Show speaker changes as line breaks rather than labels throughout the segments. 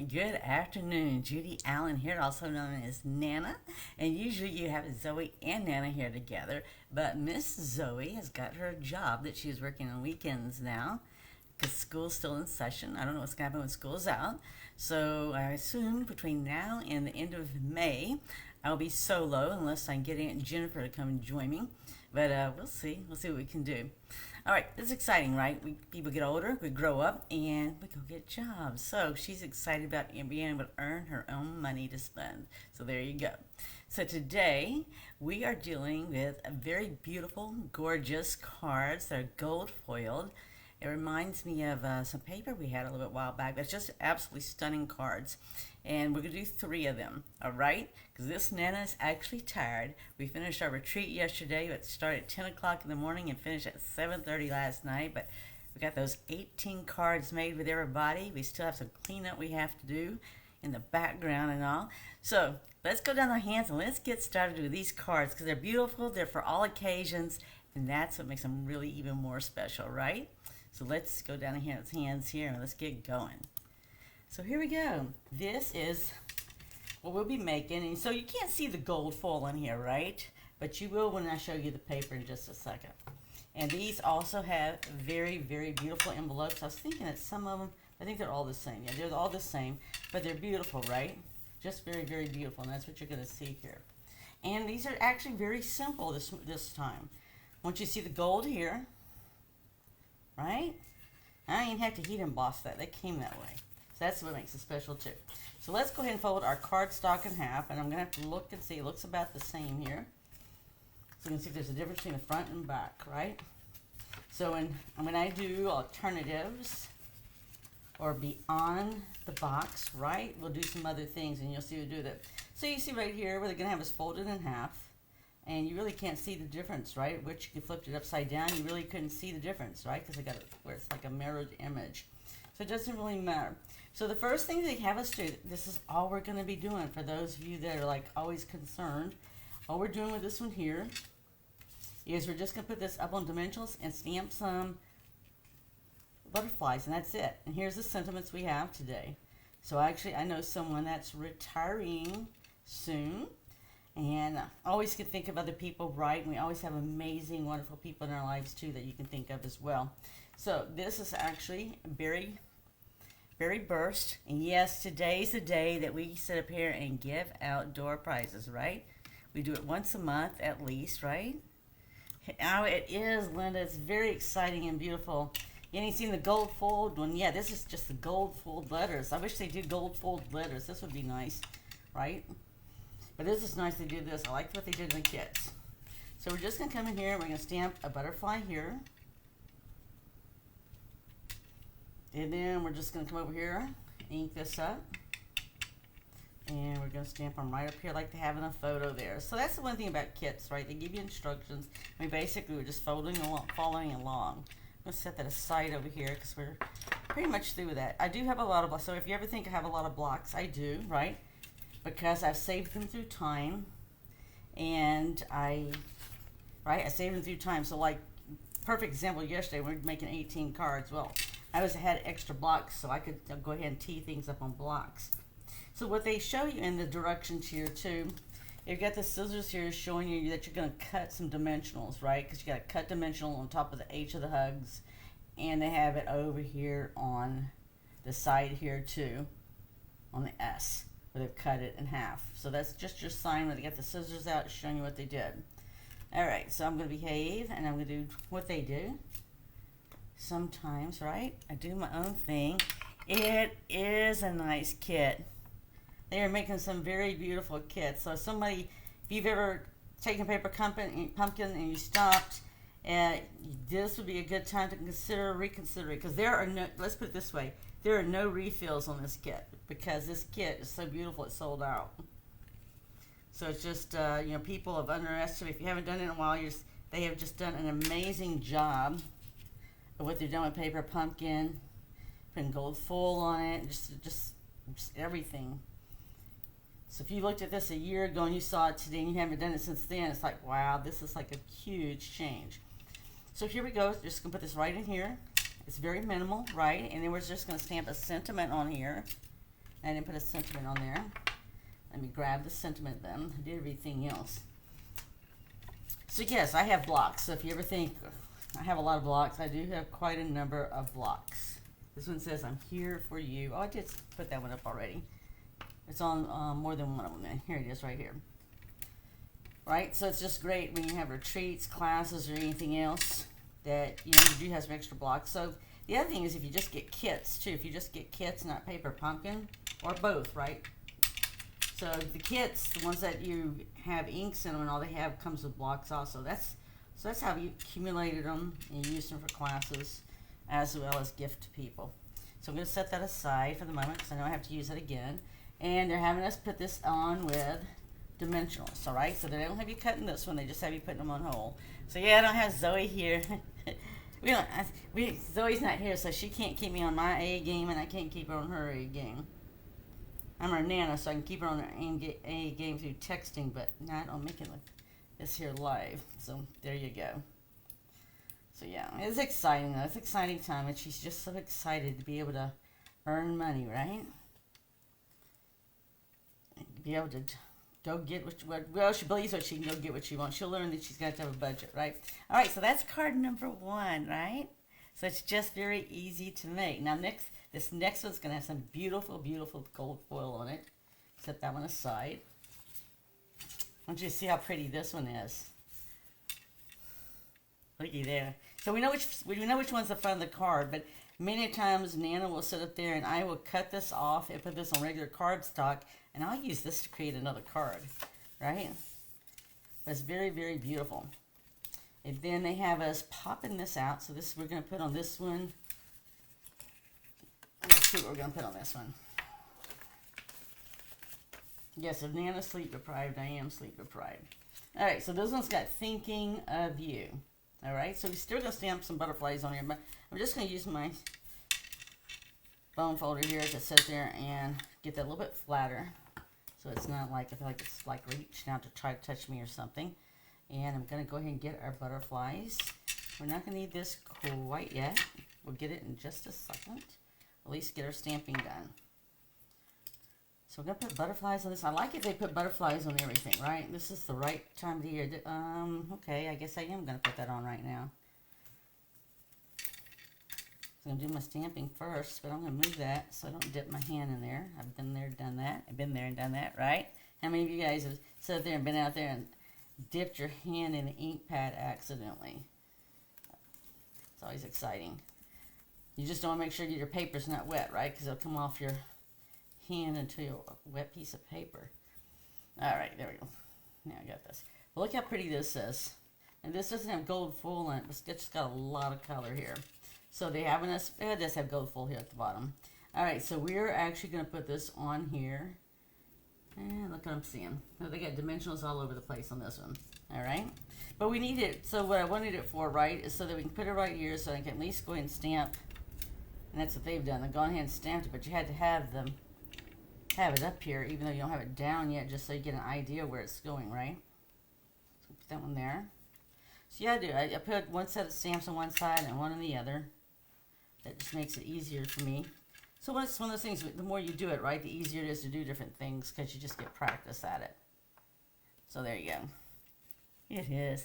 Good afternoon. Judy Allen here, also known as Nana. And usually you have Zoe and Nana here together. But Miss Zoe has got her job that she's working on weekends now because school's still in session. I don't know what's going to happen when school's out. So I assume between now and the end of May, I'll be solo unless I can get Aunt Jennifer to come and join me. But we'll see. We'll see what we can do. All right, this is exciting, right? People get older, we grow up, and we go get jobs. So she's excited about being able to earn her own money to spend. So there you go. So today we are dealing with a very beautiful, gorgeous cards that are gold foiled. It reminds me of some paper we had a little bit while back. That's just absolutely stunning cards. And we're going to do 3 of them, all right? Because this Nana is actually tired. We finished our retreat yesterday. It started at 10 o'clock in the morning and finished at 7:30 last night. But we got those 18 cards made with everybody. We still have some cleanup we have to do in the background and all. So let's go down our hands and let's get started with these cards because they're beautiful. They're for all occasions. And that's what makes them really even more special, right? So let's go down our hands here and let's get going. So here we go. This is what we'll be making. And so you can't see the gold foil in here, right? But you will when I show you the paper in just a second. And these also have very, very beautiful envelopes. I was thinking that some of them, I think they're all the same. Yeah, they're all the same, but they're beautiful, right? Just very, very beautiful. And that's what you're going to see here. And these are actually very simple this time. Once you see the gold here, right? I didn't have to heat emboss that. They came that way. So that's what makes it special too. So let's go ahead and fold our cardstock in half, and I'm going to have to look and see. It looks about the same here. So you can see if there's a difference between the front and back, right? So when I do alternatives or beyond the box, right, we'll do some other things, and you'll see what we do that. So you see right here where they're going to have us folded in half. And you really can't see the difference, right? Which you flipped it upside down, you really couldn't see the difference, right? Because I got it where it's like a mirrored image. So it doesn't really matter. So the first thing they have us do, this is all we're going to be doing for those of you that are like always concerned. All we're doing with this one here is we're just going to put this up on dimensionals and stamp some butterflies, and that's it. And here's the sentiments we have today. So actually, I know someone that's retiring soon. And I always can think of other people, right? And we always have amazing, wonderful people in our lives, too, that you can think of as well. So this is actually Berry Burst. And yes, today's the day that we sit up here and give out door prizes, right? We do it once a month at least, right? Oh, it is, Linda. It's very exciting and beautiful. You ain't seen the gold fold one? Yeah, this is just the gold fold letters. I wish they did gold fold letters. This would be nice, right? But this is nice they did this. I like what they did in the kits. So we're just going to come in here and we're going to stamp a butterfly here. And then we're just going to come over here, ink this up. And we're going to stamp them right up here like they have in a photo there. So that's the one thing about kits, right? They give you instructions. I mean, basically we're just following along. I'm going to set that aside over here because we're pretty much through with that. I do have a lot of, so if you ever think I have a lot of blocks, I do, right? Because I've saved them through time, and I saved them through time. So like, perfect example, yesterday we were making 18 cards. Well, I had extra blocks, so I could go ahead and tee things up on blocks. So what they show you in the directions here too, you've got the scissors here showing you that you're going to cut some dimensionals, right? Because you got to cut dimensional on top of the H of the hugs, and they have it over here on the side here too, on the S. They've cut it in half. So that's just your sign when they got the scissors out showing you what they did. Alright, so I'm going to behave and I'm going to do what they do. Sometimes, right? I do my own thing. It is a nice kit. They are making some very beautiful kits. So somebody, if you've ever taken paper pumpkin and you stopped, this would be a good time to reconsider it. Because there are no, let's put it this way, there are no refills on this kit because this kit is so beautiful it's sold out. So it's just, people have underestimated. If you haven't done it in a while, they have just done an amazing job of what they've done with paper pumpkin, putting gold foil on it, just everything. So if you looked at this a year ago and you saw it today and you haven't done it since then, it's like, wow, this is like a huge change. So here we go. Just going to put this right in here. It's very minimal, right? And then we're just going to stamp a sentiment on here. I didn't put a sentiment on there. Let me grab the sentiment then. I did everything else. So yes, I have blocks. So if you ever think I have a lot of blocks, I do have quite a number of blocks. This one says, I'm here for you. Oh, I did put that one up already. It's on more than one of them. Here it is right here. Right, so it's just great when you have retreats, classes, or anything else that you do have some extra blocks. So the other thing is if you just get kits too. If you just get kits, not paper pumpkin, or both, right? So the kits, the ones that you have inks in them and all they have comes with blocks also. That's how you accumulated them and used them for classes as well as gift to people. So I'm going to set that aside for the moment because I know I have to use it again. And they're having us put this on with dimensionals, all right? So they don't have you cutting this one, they just have you putting them on hold. So yeah, I don't have Zoe here. Zoe's not here, so she can't keep me on my A game, and I can't keep her on her A game. I'm her Nana, so I can keep her on her A game through texting, but not on making this here live. So there you go. So yeah, it's exciting though. It's an exciting time, and she's just so excited to be able to earn money, right? And be able to go get well, she believes that she can go get what she wants. She'll learn that she's got to have a budget, right? All right, so that's card number 1, right? So it's just very easy to make. Now this next one's going to have some beautiful, beautiful gold foil on it. Set that one aside. I want you to see how pretty this one is. Looky there. So we know which one's the front of the card, but many times Nana will sit up there and I will cut this off and put this on regular cardstock, and I'll use this to create another card, right? But it's very, very beautiful. And then they have us popping this out. So this we're going to put on this one. Let's see what we're going to put on this one. Yes, if Nana's sleep deprived, I am sleep deprived. All right, so this one's got thinking of you. All right, so we're still going to stamp some butterflies on here, but I'm just going to use my bone folder here to sit there and get that a little bit flatter. So it's not like, I feel like it's like reaching out to try to touch me or something. And I'm going to go ahead and get our butterflies. We're not going to need this quite yet. We'll get it in just a second. At least get our stamping done. So we're going to put butterflies on this. I like it they put butterflies on everything, right? This is the right time of the year. Okay, I guess I am going to put that on right now. So I'm going to do my stamping first, but I'm going to move that so I don't dip my hand in there. I've been there, done that. I've been there and done that, right? How many of you guys have sat there and been out there and dipped your hand in the ink pad accidentally? It's always exciting. You just don't want to make sure your paper's not wet, right? Because it'll come off your hand into a wet piece of paper. All right, there we go. Now I got this. Well, look how pretty this is. And this doesn't have gold foil on it, but it's just got a lot of color here. So they have us, it does have gold foil here at the bottom. All right, so we're actually going to put this on here. And look what I'm seeing. Oh, they got dimensionals all over the place on this one. All right, but we need it. So what I wanted it for, right, is so that we can put it right here, so I can at least go ahead and stamp. And that's what they've done. They've gone ahead and stamped it, but you had to have them have it up here, even though you don't have it down yet, just so you get an idea where it's going, right? So put that one there. So yeah, I put one set of stamps on one side and one on the other. That just makes it easier for me. So it's one of those things, the more you do it, right, the easier it is to do different things because you just get practice at it. So there you go. It is.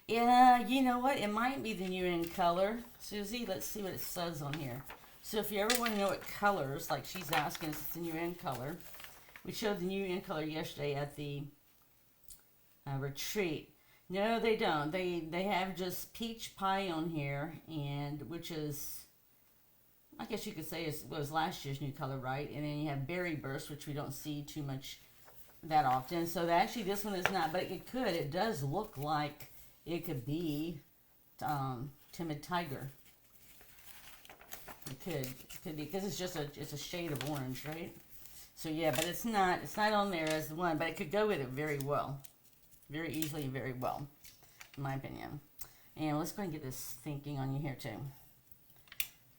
Yeah, you know what? It might be the new in color. Susie, let's see what it says on here. So if you ever want to know what colors, like she's asking us, it's the new in color. We showed the new in color yesterday at the retreat. No, they don't. They have just peach pie on here, and which is, I guess you could say was last year's new color, right? And then you have berry burst, which we don't see too much that often. So actually this one is not, but it does look like it could be Timid Tiger. It could be, because it's a shade of orange, right? So yeah, but it's not on there as the one, but it could go with it very well. Very easily and very well, in my opinion. And let's go and get this thinking on you here too.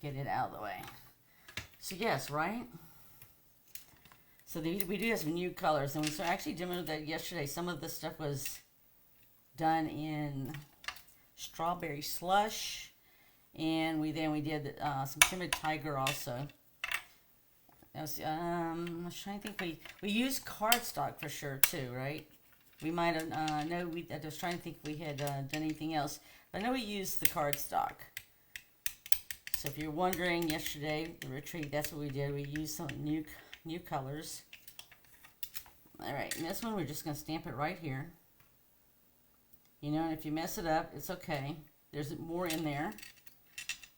Get it out of the way. So yes, right? So we do have some new colors, and we actually demoed that yesterday. Some of this stuff was done in strawberry slush, and we did some Timid Tiger also. I was trying to think. We used cardstock for sure too, right? We might have. No, I was trying to think if we had done anything else. But I know we used the cardstock. So if you're wondering, yesterday the retreat, that's what we did. We used some new colors. All right, and this one we're just gonna stamp it right here. You know, and if you mess it up, it's okay. There's more in there.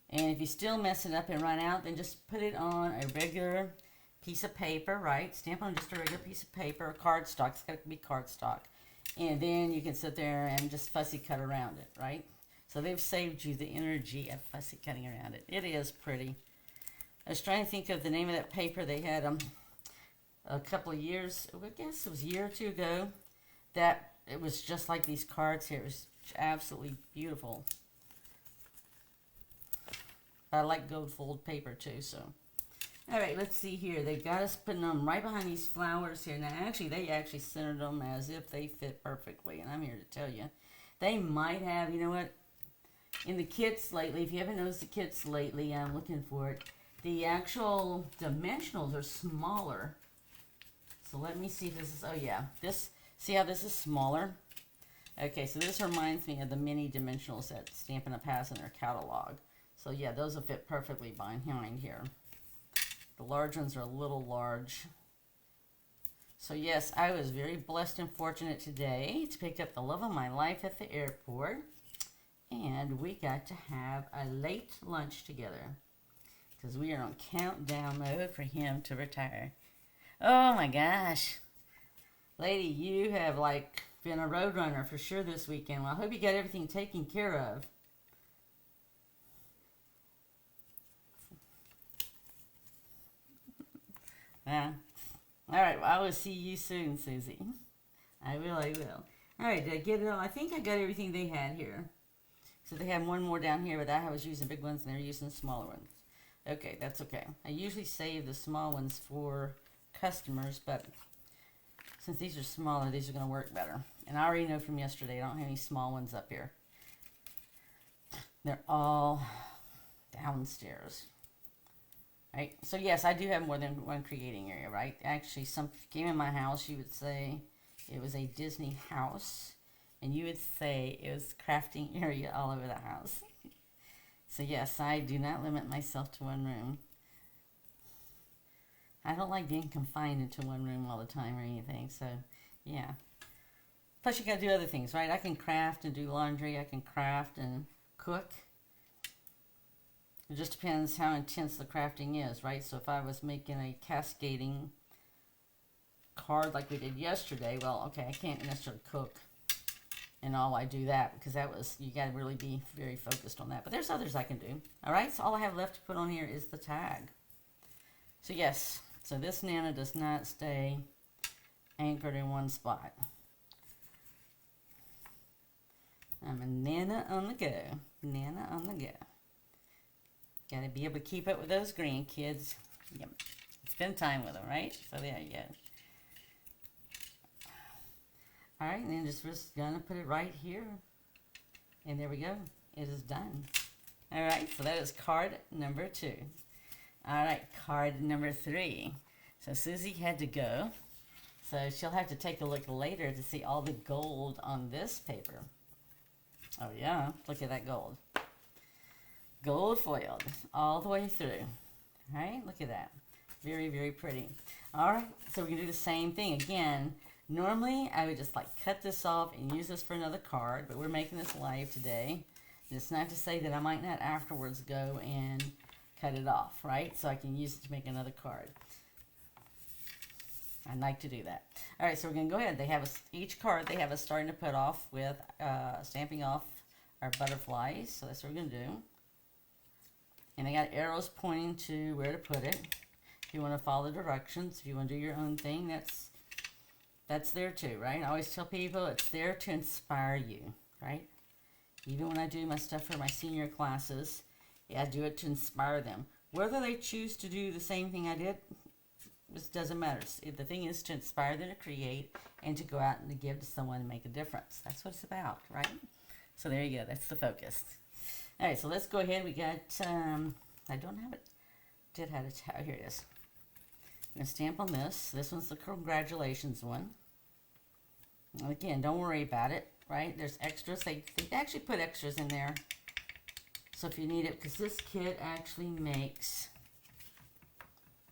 And if you still mess it up and run out, then just put it on a regular piece of paper, right? Stamp on just a regular piece of paper, or cardstock. It's got to be cardstock. And then you can sit there and just fussy cut around it, right? So they've saved you the energy of fussy cutting around it. It is pretty. I was trying to think of the name of that paper. They had a couple of years, I guess it was a year or two ago, that it was just like these cards here. It was absolutely beautiful. I like gold fold paper too, so. All right, let's see here. They've got us putting them right behind these flowers here. Now, actually, they actually centered them as if they fit perfectly, and I'm here to tell you. They might have, you know what, in the kits lately, if you haven't noticed the kits lately, I'm looking for it, the actual dimensionals are smaller. So let me see if this is, oh yeah, this, see how this is smaller? Okay, so this reminds me of the mini dimensionals that Stampin' Up! Has in their catalog. So yeah, those will fit perfectly behind here. The large ones are a little large. So yes, I was very blessed and fortunate today to pick up the love of my life at the airport. And we got to have a late lunch together. Because we are on countdown mode for him to retire. Oh my gosh. Lady, you have like been a road runner for sure this weekend. Well, I hope you got everything taken care of. All right, well, I will see you soon, Susie. I will. All right, did I get it all? I think I got everything they had here. So they have one more down here, but I was using big ones and they're using smaller ones. Okay, that's okay. I usually save the small ones for customers, but since these are smaller, these are going to work better. And I already know from yesterday, I don't have any small ones up here. They're all downstairs. Right, so yes, I do have more than one creating area, right? Actually, some came in my house, you would say it was a Disney house, and you would say it was crafting area all over the house. So yes, I do not limit myself to one room. I don't like being confined into one room all the time or anything, so yeah. Plus you gotta do other things, right? I can craft and do laundry, I can craft and cook. It just depends how intense the crafting is, right? So if I was making a cascading card like we did yesterday, well, okay, I can't necessarily cook and all. I do that because that was, you got to really be very focused on that. But there's others I can do. All right, so all I have left to put on here is the tag. So yes, so this Nana does not stay anchored in one spot. I'm a Nana on the go. Nana on the go. Got to be able to keep up with those grandkids. Yep. Spend time with them, right? So there you go. All right, and then just going to put it right here. And there we go. It is done. All right, so that is card number 2. All right, card number 3. So Susie had to go. So she'll have to take a look later to see all the gold on this paper. Oh yeah, look at that gold. Gold foiled all the way through. All right, look at that. Very, very pretty. All right, so we're going to do the same thing. Again, normally I would just like cut this off and use this for another card, but we're making this live today. And it's not to say that I might not afterwards go and cut it off, right? So I can use it to make another card. I like to do that. All right, so we're going to go ahead. They have each card they have us starting to put off with stamping off our butterflies. So that's what we're going to do. And they got arrows pointing to where to put it. If you want to follow the directions, if you want to do your own thing, that's there too, right? I always tell people it's there to inspire you, right? Even when I do my stuff for my senior classes, yeah, I do it to inspire them. Whether they choose to do the same thing I did, it doesn't matter. The thing is to inspire them to create and to go out and to give to someone and make a difference. That's what it's about, right? So there you go. That's the focus. All right, so let's go ahead. We got, I don't have it. Did have it. Oh, here it is. I'm going to stamp on this. This one's the congratulations one. And again, don't worry about it, right? There's extras. They actually put extras in there. So if you need it, because this kit actually makes,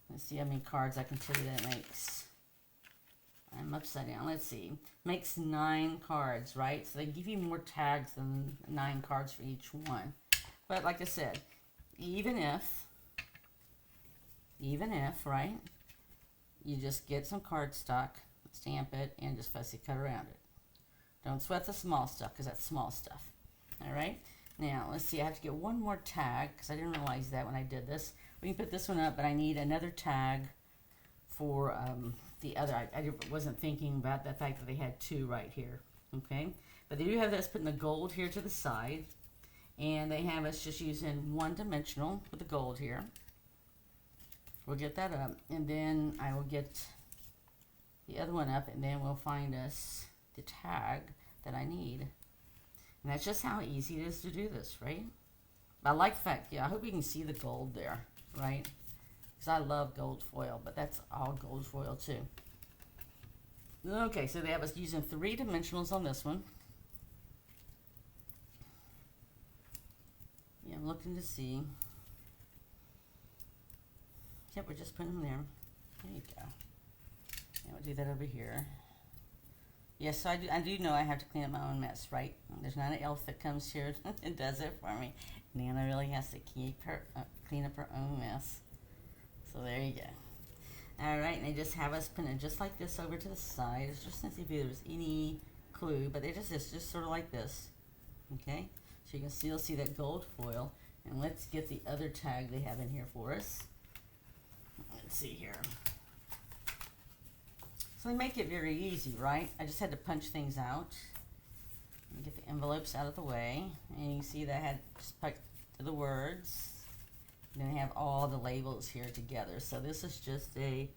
let's see how many cards I can tell you that it makes. I'm upside down. Let's see. Makes 9 cards, right? So they give you more tags than 9 cards for each one. But like I said, even if, right, you just get some cardstock, stamp it, and just fussy cut around it. Don't sweat the small stuff, because that's small stuff. All right? Now, let's see. I have to get one more tag, because I didn't realize that when I did this. We can put this one up, but I need another tag for the other. I wasn't thinking about the fact that they had 2 right here. Okay? But they do have this putting the gold here to the side. And they have us just using one-dimensional with the gold here. We'll get that up. And then I will get the other one up, and then we'll find us the tag that I need. And that's just how easy it is to do this, right? I like the fact, yeah, I hope you can see the gold there, right? Because I love gold foil, but that's all gold foil too. Okay, so they have us using 3 dimensionals on this one. Yeah, I'm looking to see. Yep, we're just putting them there. There you go. And we'll do that over here. Yes, so I do know I have to clean up my own mess, right? There's not an elf that comes here and does it for me. Nana really has to clean up her own mess. So there you go. All right, and they just have us pin it just like this over to the side. It's just to see if there's any clue, but it's just sort of like this. Okay, so you can still see that gold foil. And let's get the other tag they have in here for us. Let's see here. So they make it very easy, right? I just had to punch things out. And get the envelopes out of the way. And you can see that I had just put to the words. And then I have all the labels here together. So this is just a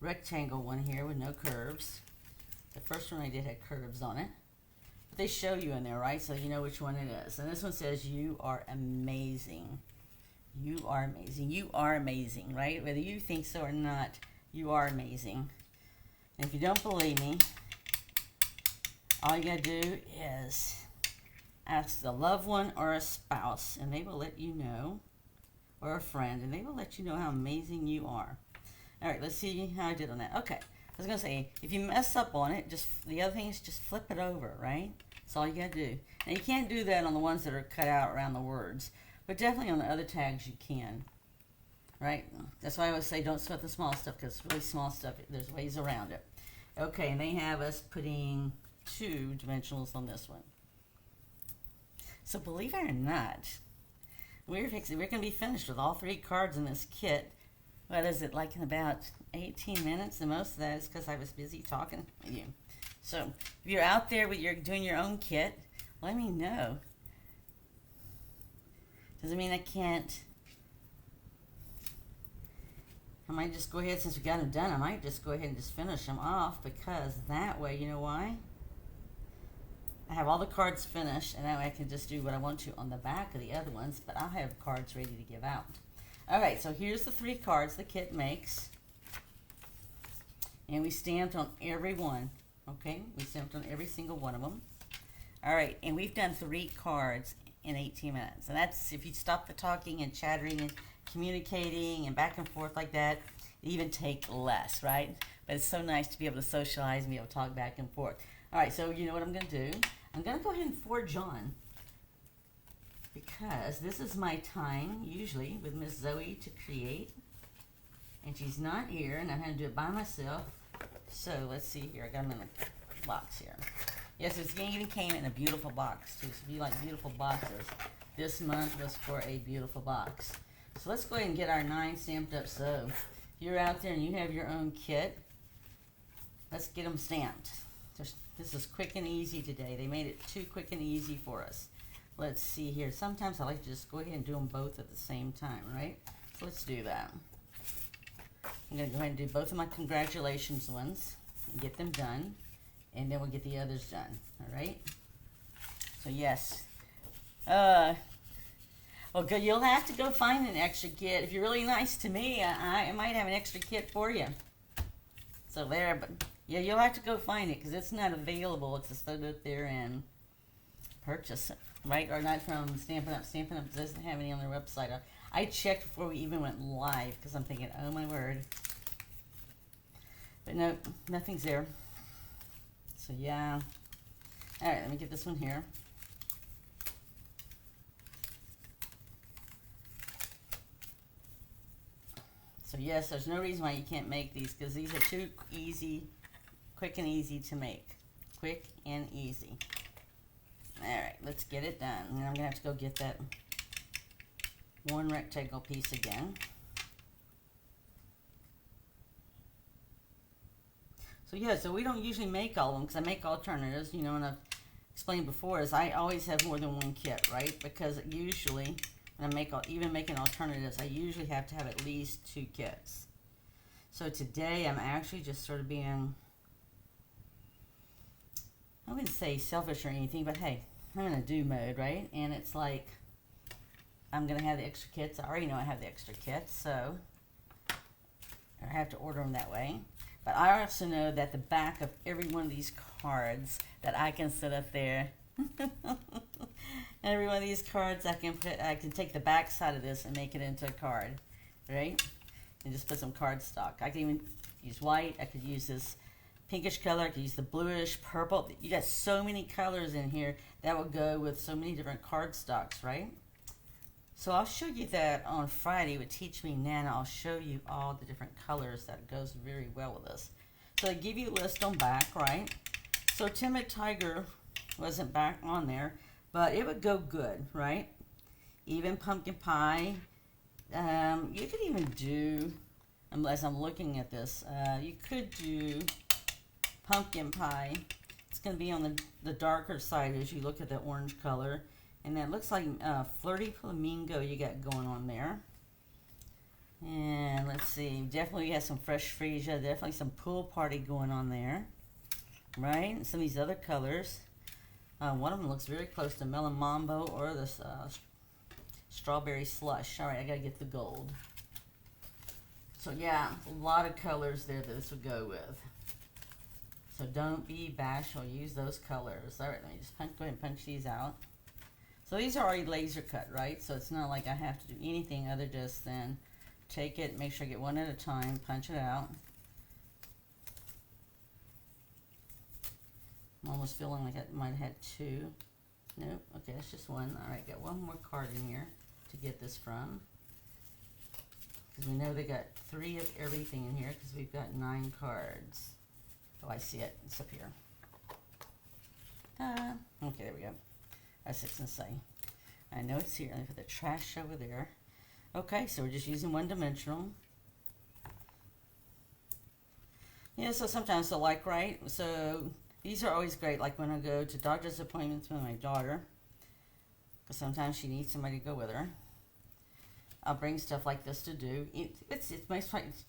rectangle one here with no curves. The first one I did had curves on it. But they show you in there, right? So you know which one it is. And this one says, "You are amazing." You are amazing. You are amazing, right? Whether you think so or not, you are amazing. And if you don't believe me, all you gotta do is ask a loved one or a spouse, and they will let you know, or a friend, and they will let you know how amazing you are. All right, let's see how I did on that. Okay, I was gonna say, if you mess up on it, the other thing is just flip it over, right? That's all you gotta do. Now you can't do that on the ones that are cut out around the words, but definitely on the other tags you can. Right? That's why I always say don't sweat the small stuff, because it's really small stuff. There's ways around it. Okay, and they have us putting 2 dimensionals on this one. So believe it or not, we're going to be finished with all 3 cards in this kit. What is it, like in about 18 minutes? And most of that is because I was busy talking with you. So if you're out there doing your own kit, let me know. Doesn't mean I can't. I might just go ahead, since we got them done, I might just go ahead and just finish them off, because that way, you know why? I have all the cards finished, and that way I can just do what I want to on the back of the other ones, but I'll have cards ready to give out. Alright, so here's the 3 cards the kit makes. And we stamped on every one. Okay, we stamped on every single one of them. Alright, and we've done 3 cards in 18 minutes. And that's if you stop the talking and chattering and communicating and back and forth like that, it even take less, right? But it's so nice to be able to socialize and be able to talk back and forth. All right, so you know what I'm going to do? I'm going to go ahead and forge on, because this is my time, usually, with Miss Zoe to create. And she's not here, and I'm going to do it by myself. So let's see here. I got them in a box here. Yes, it even came in a beautiful box, too. So if you like beautiful boxes, this month was for a beautiful box. So let's go ahead and get our 9 stamped up. So if you're out there and you have your own kit, let's get them stamped. This is quick and easy today. They made it too quick and easy for us. Let's see here. Sometimes I like to just go ahead and do them both at the same time, right? So let's do that. I'm going to go ahead and do both of my congratulations ones and get them done. And then we'll get the others done. All right? So yes. Well, good. You'll have to go find an extra kit. If you're really nice to me, I might have an extra kit for you. So there, but yeah, you'll have to go find it because it's not available. It's just go up there and purchase it, right? Or not from Stampin' Up. Stampin' Up doesn't have any on their website. I checked before we even went live because I'm thinking, oh my word. But no, nothing's there. So yeah. All right, let me get this one here. So yes, there's no reason why you can't make these because these are too easy, quick and easy to make. Quick and easy. All right, let's get it done. And I'm gonna have to go get that one rectangle piece again. So yeah, so we don't usually make all of them because I make alternatives, you know, and I've explained before is I always have more than one kit, right? Because usually when I make even making alternatives, I usually have to have at least 2 kits. So today I'm actually just sort of being, I wouldn't say selfish or anything, but hey, I'm in a do mode, right? And it's like, I'm going to have the extra kits. I already know I have the extra kits, so I have to order them that way. But I also know that the back of every one of these cards that I can sit up there, every one of these cards I can take the back side of this and make it into a card, right? And just put some cardstock. I can even use white. I could use this pinkish color. I could use the bluish, purple. You got so many colors in here that would go with so many different cardstocks, right? So I'll show you that on Friday with Teach Me Nana. I'll show you all the different colors that goes very well with this. So they give you a list on back, right? So Timid Tiger wasn't back on there, but it would go good, right? Even pumpkin pie. You could even do, unless I'm looking at this, you could do pumpkin pie. It's going to be on the darker side as you look at the orange color. And that looks like Flirty Flamingo you got going on there. And let's see, definitely has some Fresh Freesia, definitely some Pool Party going on there. Right? And some of these other colors. One of them looks very close to Melon Mambo or this Strawberry Slush. Alright, I gotta get the gold. So yeah, a lot of colors there that this would go with. So don't be bashful, use those colors. Alright, let me just go ahead and punch these out. So these are already laser cut, right? So it's not like I have to do anything other just than take it, make sure I get one at a time, punch it out. I'm almost feeling like I might have had 2. Nope, okay, that's just one. All right, got one more card in here to get this from. Because we know they got 3 of everything in here because we've got 9 cards. Oh, I see it. It's up here. Okay, there we go. That's it to say. I know it's here. Let me put the trash over there. Okay, so we're just using one-dimensional. Yeah, so sometimes they'll like, right? So these are always great, like when I go to doctor's appointments with my daughter, because sometimes she needs somebody to go with her. I'll bring stuff like this to do. It's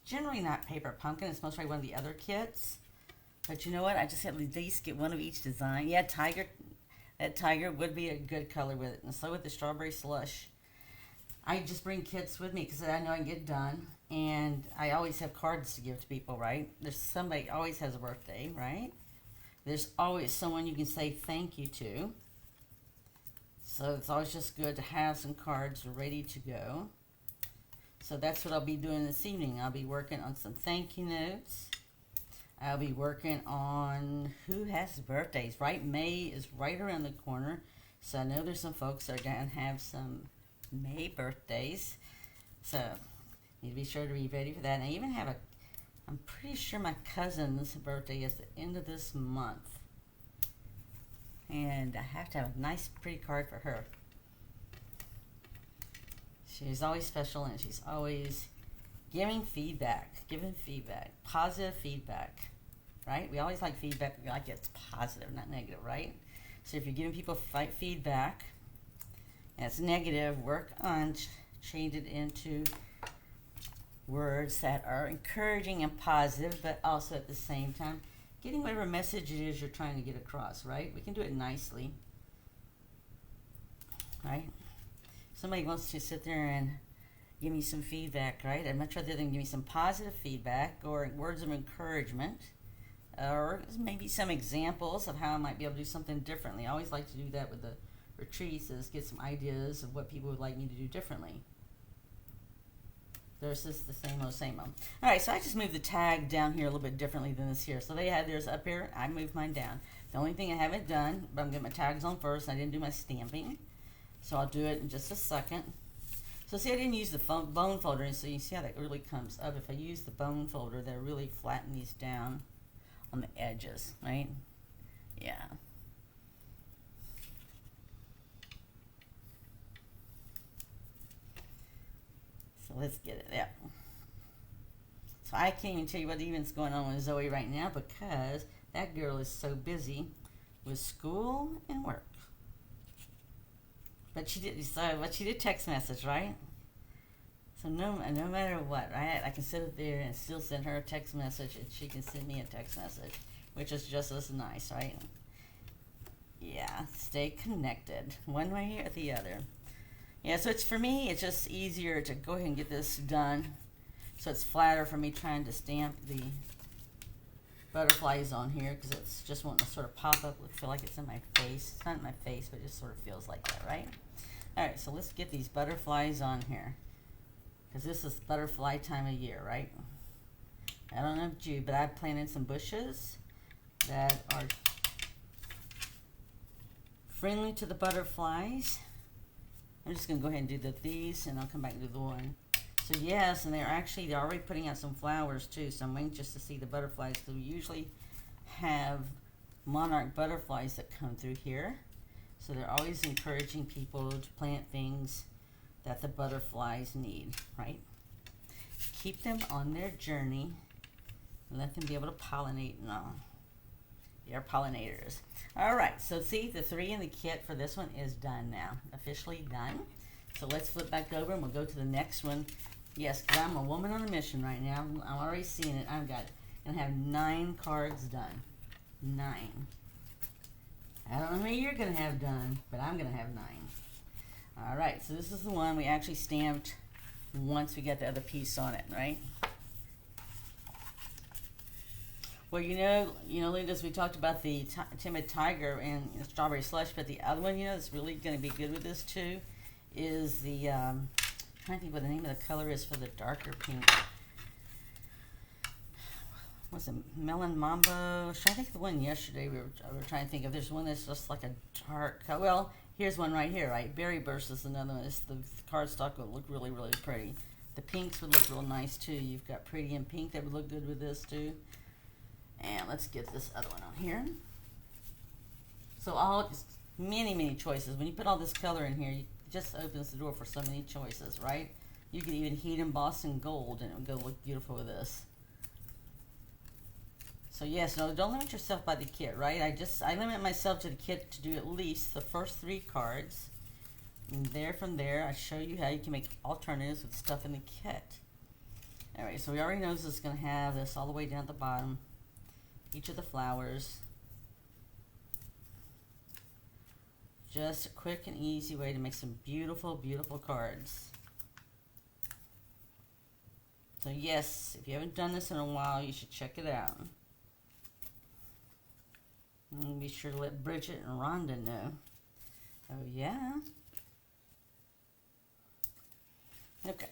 generally not Paper Pumpkin. It's most probably one of the other kits. But you know what? I just at least get one of each design. Yeah, Tiger. That tiger would be a good color with it. And so with the Strawberry Slush. I just bring kits with me because I know I can get done. And I always have cards to give to people, right? There's somebody always has a birthday, right? There's always someone you can say thank you to. So it's always just good to have some cards ready to go. So that's what I'll be doing this evening. I'll be working on some thank you notes. I'll be working on who has birthdays, right? May is right around the corner. So I know there's some folks that are going to have some May birthdays. So need to be sure to be ready for that. And I even have I'm pretty sure my cousin's birthday is the end of this month. And I have to have a nice, pretty card for her. She's always special and she's always giving feedback, positive feedback. Right? We always like feedback. We like it's positive, not negative, right? So if you're giving people feedback and it's negative, work on change it into words that are encouraging and positive, but also at the same time getting whatever message it is you're trying to get across, right? We can do it nicely, right? somebody wants to sit there and give me some feedback, right? I'd much rather than give me some positive feedback or words of encouragement or maybe some examples of how I might be able to do something differently. I always like to do that with the retreats, is get some ideas of what people would like me to do differently versus the same old, same old. All right, so I just moved the tag down here a little bit differently than this here. So they had theirs up here. I moved mine down. The only thing I haven't done, but I'm getting my tags on first. I didn't do my stamping. So I'll do it in just a second. So see, I didn't use the bone folder, and so you see how that really comes up. If I use the bone folder, that really flatten these down on the edges, right? Yeah. So let's get it out. So I can't even tell you what even's going on with Zoe right now because that girl is so busy with school and work. But she did text message, right? So no matter what, right? I can sit up there and still send her a text message, and she can send me a text message, which is just as nice, right? Yeah, stay connected, one way or the other. Yeah, so it's for me, it's just easier to go ahead and get this done. So it's flatter for me trying to stamp the butterflies on here because it's just wanting to sort of pop up, feel like it's in my face. It's not in my face, but it just sort of feels like that, right? All right, so let's get these butterflies on here because this is butterfly time of year, right? I don't know about you, but I planted some bushes that are friendly to the butterflies. I'm just going to go ahead and do these, and I'll come back and do the one. So yes, and they're already putting out some flowers too, so I'm waiting just to see the butterflies. So we usually have monarch butterflies that come through here. So they're always encouraging people to plant things that the butterflies need, right? Keep them on their journey and let them be able to pollinate and all. They're pollinators. All right, so see, the 3 in the kit for this one is done now, officially done. So let's flip back over and we'll go to the next one. Yes, because I'm a woman on a mission right now. I'm already seeing it. I've got, and have 9 cards done. 9. I don't know how many you're going to have done, but I'm going to have 9. All right, so this is the one we actually stamped once we got the other piece on it, right? Well, you know, Linda, we talked about the Timid Tiger and Strawberry Slush, but the other one, that's really going to be good with this too, is the, I'm trying to think what the name of the color is for the darker pink. What's it, Melon Mambo? I was trying to think of the one yesterday we were trying to think of. There's one that's just like a dark color. Well, here's one right here, right? Berry Burst is another one. The cardstock would look really, really pretty. The pinks would look real nice too. You've got Pretty in Pink that would look good with this too. And let's get this other one on here. So many choices. When you put all this color in here, it just opens the door for so many choices, right? You could even heat emboss in gold and it would go look beautiful with this. So yes, no, don't limit yourself by the kit, right? I limit myself to the kit to do at least the first 3 cards. And from there, I show you how you can make alternatives with stuff in the kit. Alright, so we already know this is going to have this all the way down at the bottom. Each of the flowers. Just a quick and easy way to make some beautiful, beautiful cards. So yes, if you haven't done this in a while, you should check it out. And be sure to let Bridget and Rhonda know. Oh yeah. Okay.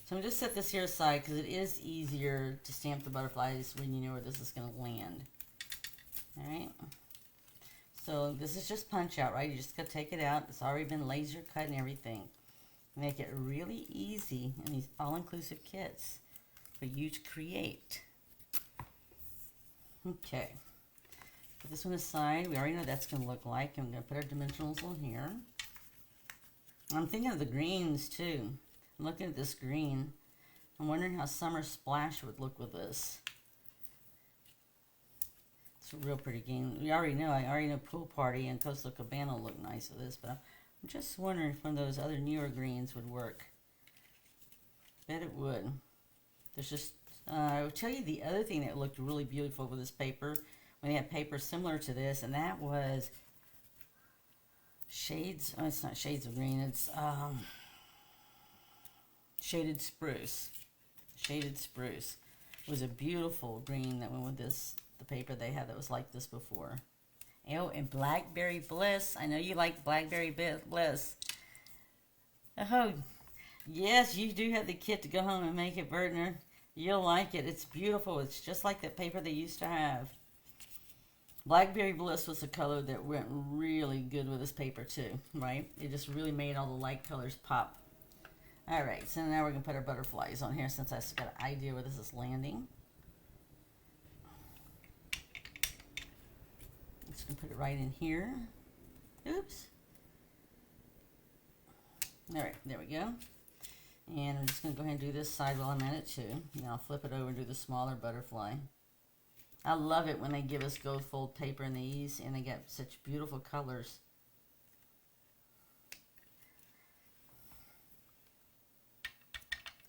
So I'm going to just set this here aside because it is easier to stamp the butterflies when you know where this is going to land. Alright. So this is just punch out, right? You just got to take it out. It's already been laser cut and everything. Make it really easy in these all-inclusive kits for you to create. Okay. Put this one aside. We already know what that's going to look like. I'm going to put our dimensionals on here. I'm thinking of the greens too. I'm looking at this green. I'm wondering how Summer Splash would look with this. It's a real pretty game. I already know Pool Party and Coastal Cabana will look nice with this, but I'm just wondering if one of those other newer greens would work. Bet it would. There's just, I will tell you the other thing that looked really beautiful with this paper, when they had paper similar to this, and that was shades. Oh, it's not shades of green. It's shaded spruce. Shaded spruce. It was a beautiful green that went with this. The paper they had that was like this before. Oh, and Blackberry Bliss. I know you like Blackberry Bliss. Oh, yes, you do have the kit to go home and make it, Bertner. You'll like it. It's beautiful. It's just like the paper they used to have. Blackberry Bliss was a color that went really good with this paper too, right? It just really made all the light colors pop. All right, so now we're going to put our butterflies on here since I've got an idea where this is landing. Just going to put it right in here. Oops. All right, there we go. And I'm just going to go ahead and do this side while I'm at it too. Now I'll flip it over and do the smaller butterfly. I love it when they give us gold fold paper in these and they get such beautiful colors.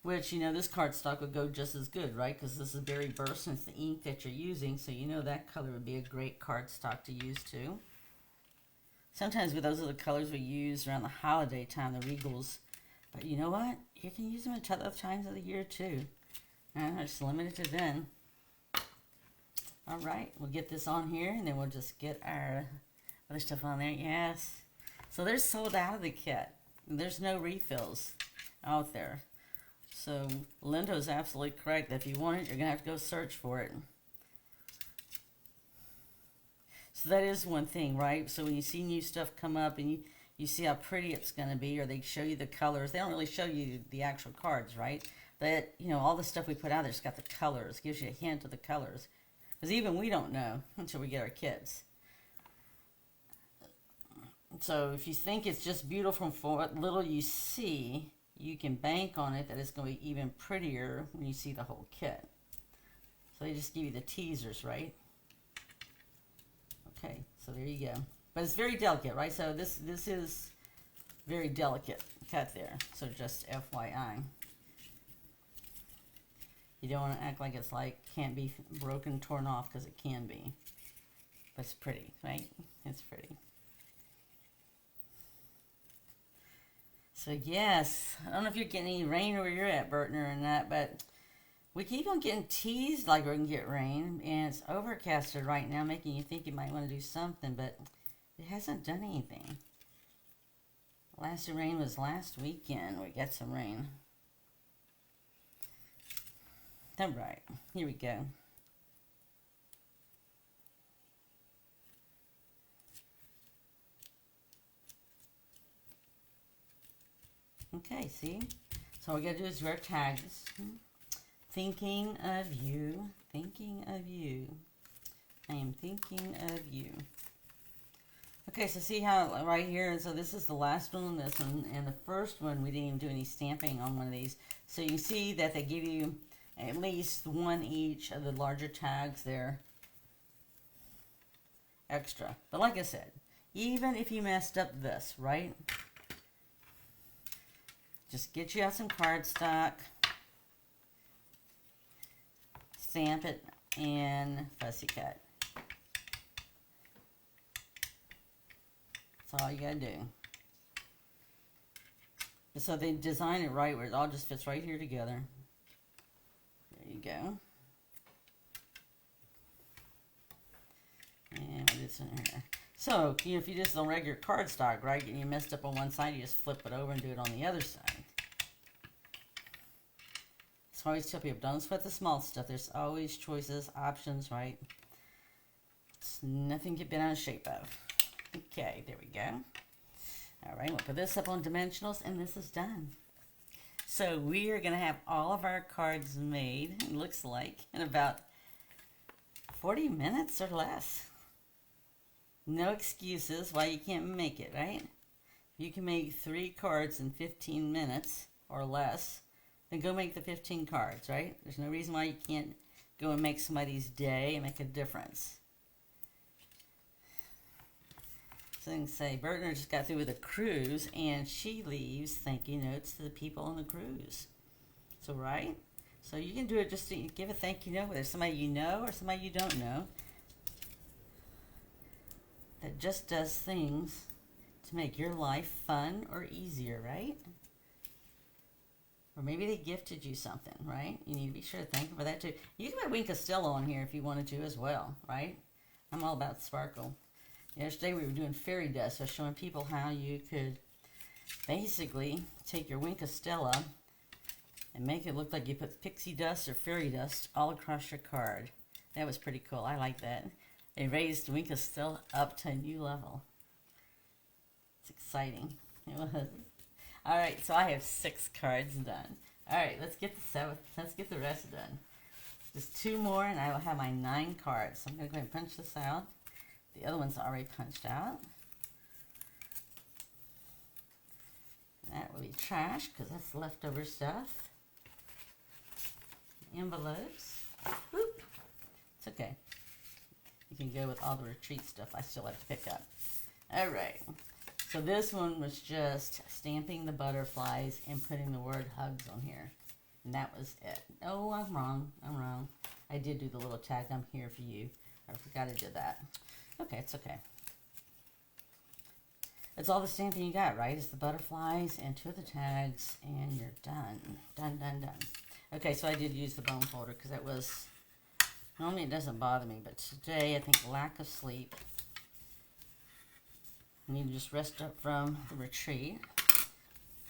Which, you know, this cardstock would go just as good, right? Because this is berry burst and it's the ink that you're using, so you know that color would be a great cardstock to use too. Sometimes those are the colors we use around the holiday time, the regals. But you know what? You can use them at other times of the year too. Just limited to then. All right, we'll get this on here and then we'll just get our other stuff on there. Yes. So they're sold out of the kit. There's no refills out there. So Lindo's absolutely correct. If you want it, you're going to have to go search for it. So that is one thing, right? So when you see new stuff come up and you see how pretty it's going to be, or they show you the colors. They don't really show you the actual cards, right? But, you know, all the stuff we put out there's got the colors. Gives you a hint of the colors. Because even we don't know until we get our kits. So if you think it's just beautiful from what little you see, you can bank on it that it's going to be even prettier when you see the whole kit. So they just give you the teasers, right? Okay, so there you go. But it's very delicate, right? So this is very delicate cut there. So just FYI. You don't want to act like it's like can't be broken, torn off, because it can be. But it's pretty, right? It's pretty. So yes, I don't know if you're getting any rain where you're at, Bertner, or not, but we keep on getting teased like we're going to get rain, and it's overcasted right now, making you think you might want to do something, but it hasn't done anything. Last rain was last weekend. We got some rain. All right, here we go. Okay, see? So all we gotta do is wear tags. Thinking of you, thinking of you. I am thinking of you. Okay, so see how right here, so this is the last one on this one, and the first one we didn't even do any stamping on one of these. So you can see that they give you at least one each of the larger tags there extra. But like I said, even if you messed up this, right? Just get you out some cardstock, stamp it, and fussy cut. That's all you gotta do. So they design it right where it all just fits right here together. There you go. And put this in here. So, you know, if you just on regular cardstock, right, and you messed up on one side, you just flip it over and do it on the other side. So I always tell people, don't sweat the small stuff. There's always choices, options, right? It's nothing to get bent out of shape of. Okay, there we go. All right, we'll put this up on dimensionals, and this is done. So we are going to have all of our cards made, it looks like, in about 40 minutes or less. No excuses why you can't make it, right? You can make 3 cards in 15 minutes or less. Then go make the 15 cards, right? There's no reason why you can't go and make somebody's day and make a difference. So you can say, Bertner just got through with a cruise, and she leaves thank you notes to the people on the cruise. So, right? So you can do it just to give a thank you note, whether it's somebody you know or somebody you don't know, that just does things to make your life fun or easier, right? Or maybe they gifted you something, right? You need to be sure to thank them for that too. You can put Wink Costello on here if you wanted to as well, right? I'm all about sparkle. Yesterday we were doing fairy dust. I was showing people how you could basically take your Wink Costello and make it look like you put pixie dust or fairy dust all across your card. That was pretty cool. I like that. It raised Wink Costello up to a new level. It's exciting. It was. All right, so I have 6 cards done. All right, let's get the rest done. Just 2 more, and I will have my 9 cards. So I'm going to go ahead and punch this out. The other one's already punched out. That will be trash because that's leftover stuff. Envelopes. Whoop. It's okay. You can go with all the retreat stuff I still have to pick up. All right. So this one was just stamping the butterflies and putting the word hugs on here. And that was it. Oh, I'm wrong. I did do the little tag, I'm here for you. I forgot I did that. Okay, it's okay. It's all the stamping you got, right? It's the butterflies and 2 of the tags, and you're done. Done. Okay, so I did use the bone folder because it was, normally it doesn't bother me, but today I think lack of sleep. I need to just rest up from the retreat.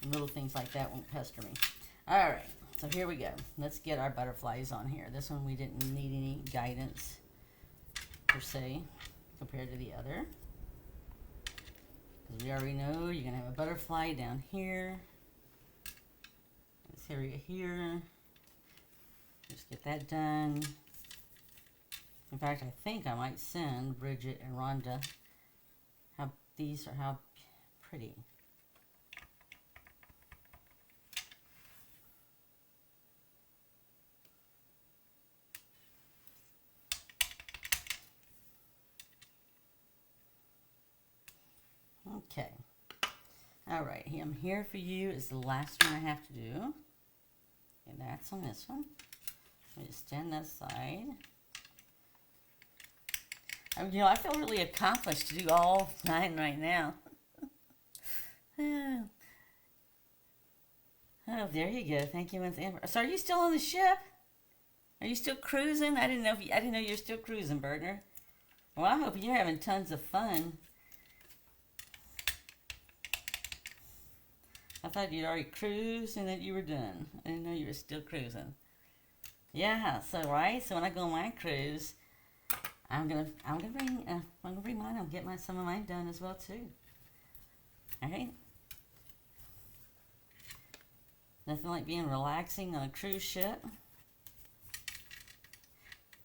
And little things like that won't pester me. All right, so here we go. Let's get our butterflies on here. This one we didn't need any guidance per se compared to the other. Because we already know you're going to have a butterfly down here. This area here. Just get that done. In fact, I think I might send Bridget and Rhonda how these are how pretty. Okay. All right, I'm here for you is the last one I have to do. And that's on this one. Let me just stand that aside. You know, I feel really accomplished to do all 9 right now. Oh, there you go. Thank you, Miss Amber. So, are you still on the ship? Are you still cruising? I didn't know you were still cruising, Bertner. Well, I hope you're having tons of fun. I thought you'd already cruised and that you were done. I didn't know you were still cruising. Yeah. So, right. So when I go on my cruise, I'm gonna bring mine. I'll get some of mine done as well too. All right. Nothing like being relaxing on a cruise ship.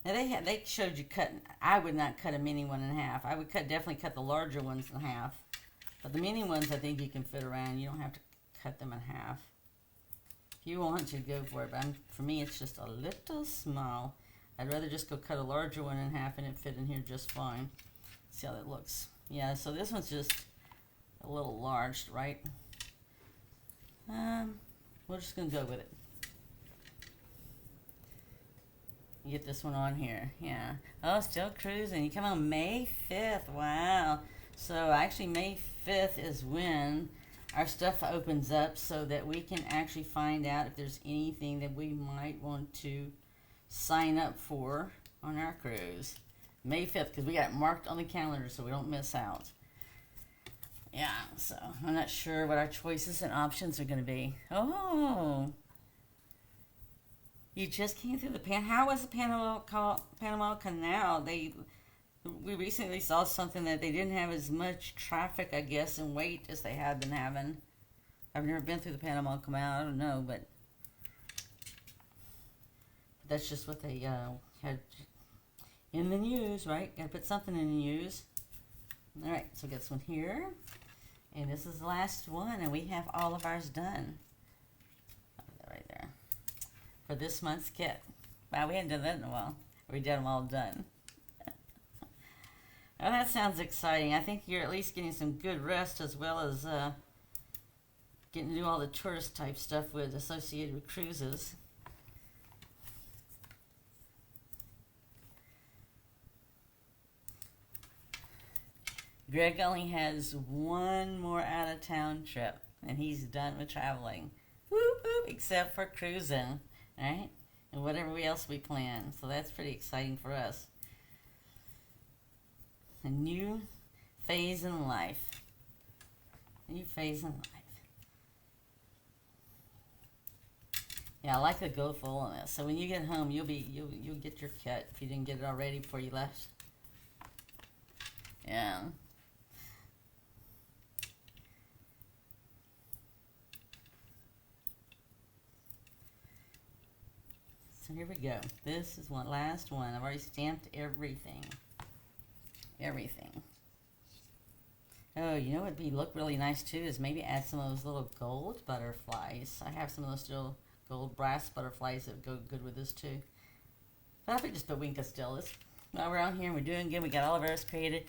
Now they showed you cutting. I would not cut a mini one in half. I would definitely cut the larger ones in half. But the mini ones, I think you can fit around. You don't have to cut them in half. If you want to, go for it. But for me, it's just a little small. I'd rather just go cut a larger one in half and it fit in here just fine. See how that looks. Yeah, so this one's just a little large, right? We're just going to go with it. Get this one on here. Yeah. Oh, still cruising. You come on May 5th. Wow. So actually May 5th is when our stuff opens up so that we can actually find out if there's anything that we might want to sign up for on our cruise. May 5th, because we got it marked on the calendar so we don't miss out. Yeah, so I'm not sure what our choices and options are going to be. Oh, you just came through the How was the Panama Canal? We recently saw something that they didn't have as much traffic, I guess, and wait as they had been having. I've never been through the Panama Canal. I don't know, but that's just what they had in the news, right? Got to put something in the news. All right, so we got this one here. And this is the last one, and we have all of ours done. I'll put that right there. For this month's kit. Wow, we hadn't done that in a while. We did them all done. Oh, that sounds exciting. I think you're at least getting some good rest as well as getting to do all the tourist type stuff associated with cruises. Greg only has one more out of town trip, and he's done with traveling. Whoop, whoop, except for cruising, right? And whatever else we plan. So that's pretty exciting for us. A new phase in life. A new phase in life. Yeah, I like the go full on this. So when you get home, you'll get your cut if you didn't get it already before you left. Yeah. So here we go. This is one last one. I've already stamped everything. Everything. Oh, you know what would be look really nice too is maybe add some of those little gold butterflies. I have some of those little gold brass butterflies that go good with this too. But I think just put Wink Castellas. While we're out here and we're doing good, we got all of ours created.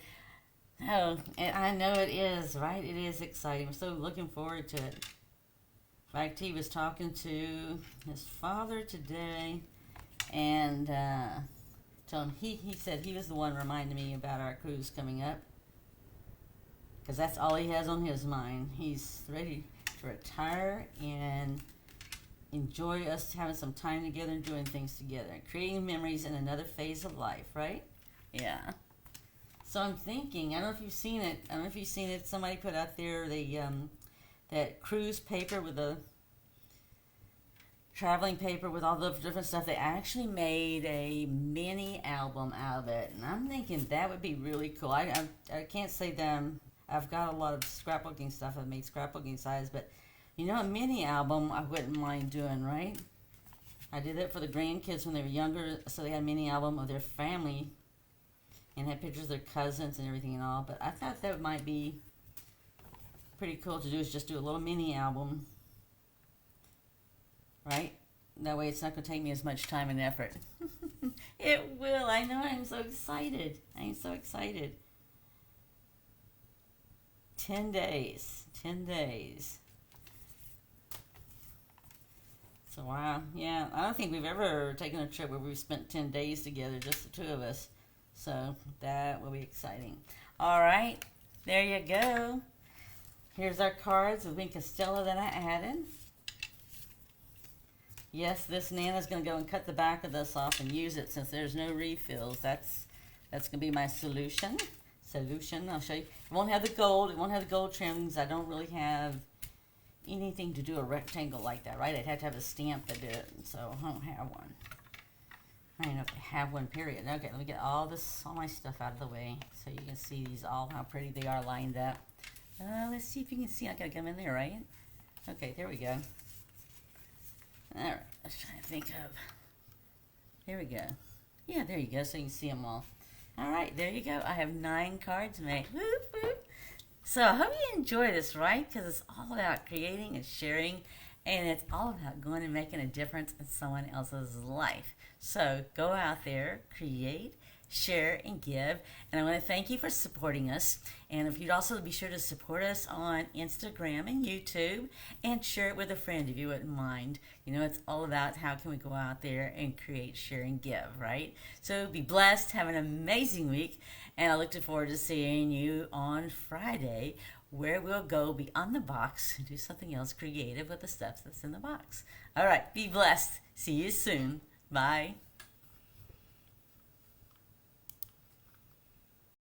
Oh, and I know it is, right? It is exciting. We're so looking forward to it. In fact, he was talking to his father today, and told him he said he was the one reminding me about our cruise coming up, because that's all he has on his mind. He's ready to retire and enjoy us having some time together and doing things together, creating memories in another phase of life, right? Yeah. So I'm thinking, I don't know if you've seen it. Somebody put out there the that cruise paper with the traveling paper with all the different stuff. They actually made a mini album out of it, and I'm thinking that would be really cool. I can't say that I've got a lot of scrapbooking stuff. I've made scrapbooking size, but you know, a mini album I wouldn't mind doing, right? I did it for the grandkids when they were younger, so they had a mini album of their family and had pictures of their cousins and everything and all. But I thought that might be pretty cool to do, is just do a little mini album, right? That way it's not going to take me as much time and effort. It will. I know. I'm so excited. I'm so excited. 10 days. 10 days. So, wow. Yeah, I don't think we've ever taken a trip where we've spent 10 days together, just the two of us. So, that will be exciting. All right. There you go. Here's our cards with Wink Costello that I added. Yes, this Nana's going to go and cut the back of this off and use it since there's no refills. That's going to be my solution. I'll show you. It won't have the gold. It won't have the gold trimmings. I don't really have anything to do a rectangle like that, right? I'd have to have a stamp to do it, so I don't have one. I don't know if I have one, period. Okay, let me get all my stuff out of the way so you can see these all, how pretty they are lined up. Let's see if you can see. I gotta come in there, right? Okay, there we go. Alright, let's try to think of. Here we go. Yeah, there you go, so you can see them all. Alright, there you go. I have 9 cards made. Whoop, whoop. So I hope you enjoy this, right? Because it's all about creating and sharing, and it's all about going and making a difference in someone else's life. So go out there, create, share, and give. And I want to thank you for supporting us. And if you'd also be sure to support us on Instagram and YouTube, and share it with a friend if you wouldn't mind. You know, it's all about how can we go out there and create, share, and give, right? So be blessed. Have an amazing week. And I look forward to seeing you on Friday, where we'll go beyond the box and do something else creative with the stuff that's in the box. All right. Be blessed. See you soon. Bye.